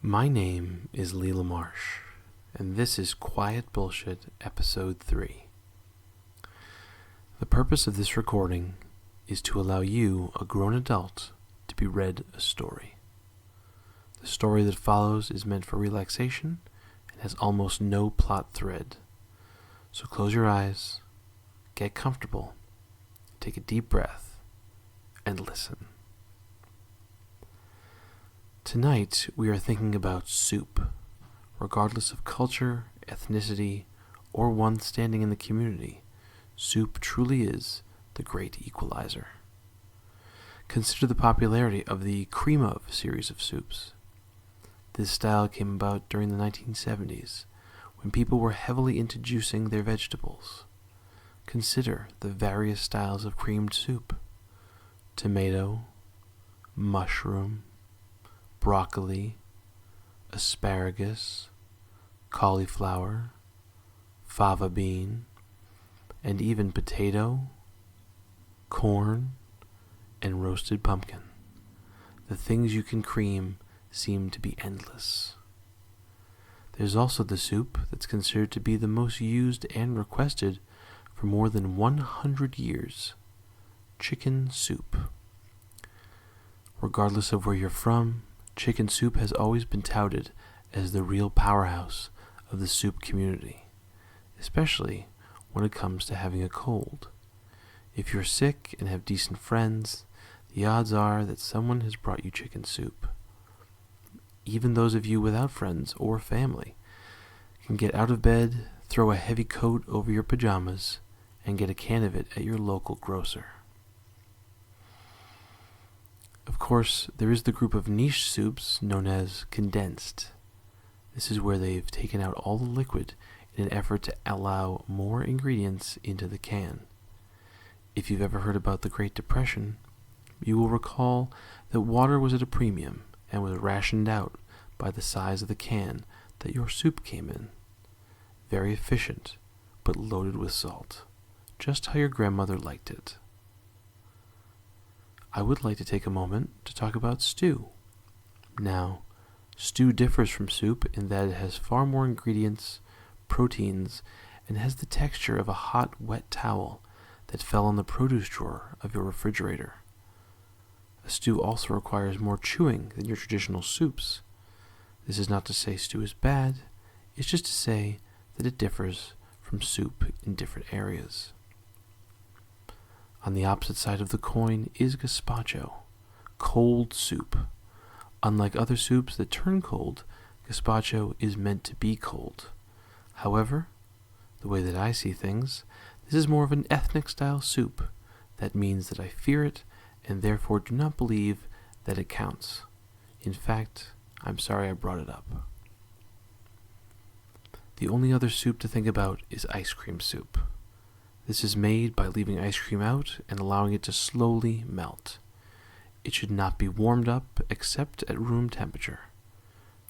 My name is Lee LaMarche, and this is Quiet Bullshit Episode 3. The purpose of this recording is to allow you, a grown adult, to be read a story. The story that follows is meant for relaxation and has almost no plot thread. So close your eyes, get comfortable, take a deep breath, and listen. Tonight, we are thinking about soup, regardless of culture, ethnicity, or one standing in the community. Soup truly is the great equalizer. Consider the popularity of the Cream of series of soups. This style came about during the 1970s, when people were heavily into juicing their vegetables. Consider the various styles of creamed soup: tomato, mushroom, broccoli, asparagus, cauliflower, fava bean, and even potato, corn, and roasted pumpkin. The things you can cream seem to be endless. There's also the soup that's considered to be the most used and requested for more than 100 years: chicken soup. Regardless of where you're from, chicken soup has always been touted as the real powerhouse of the soup community, especially when it comes to having a cold. If you're sick and have decent friends, the odds are that someone has brought you chicken soup. Even those of you without friends or family can get out of bed, throw a heavy coat over your pajamas, and get a can of it at your local grocer. Of course, there is the group of niche soups known as condensed. This is where they've taken out all the liquid in an effort to allow more ingredients into the can. If you've ever heard about the Great Depression, you will recall that water was at a premium and was rationed out by the size of the can that your soup came in. Very efficient, but loaded with salt, just how your grandmother liked it. I would like to take a moment to talk about stew. Now, stew differs from soup in that it has far more ingredients, proteins, and has the texture of a hot, wet towel that fell on the produce drawer of your refrigerator. A stew also requires more chewing than your traditional soups. This is not to say stew is bad, it's just to say that it differs from soup in different areas. On the opposite side of the coin is gazpacho, cold soup. Unlike other soups that turn cold, gazpacho is meant to be cold. However, the way that I see things, this is more of an ethnic style soup. That means that I fear it and therefore do not believe that it counts. In fact, I'm sorry I brought it up. The only other soup to think about is ice cream soup. This is made by leaving ice cream out and allowing it to slowly melt. It should not be warmed up except at room temperature.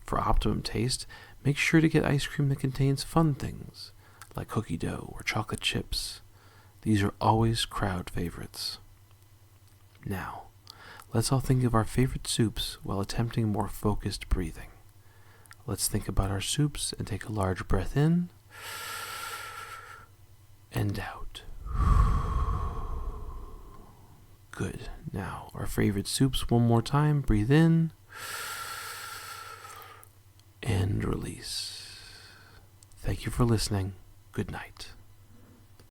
For optimum taste, make sure to get ice cream that contains fun things, like cookie dough or chocolate chips. These are always crowd favorites. Now, let's all think of our favorite soups while attempting more focused breathing. Let's think about our soups and take a large breath in and out. Good. Now, our favorite soups one more time. Breathe in and release. Thank you for listening. Good night.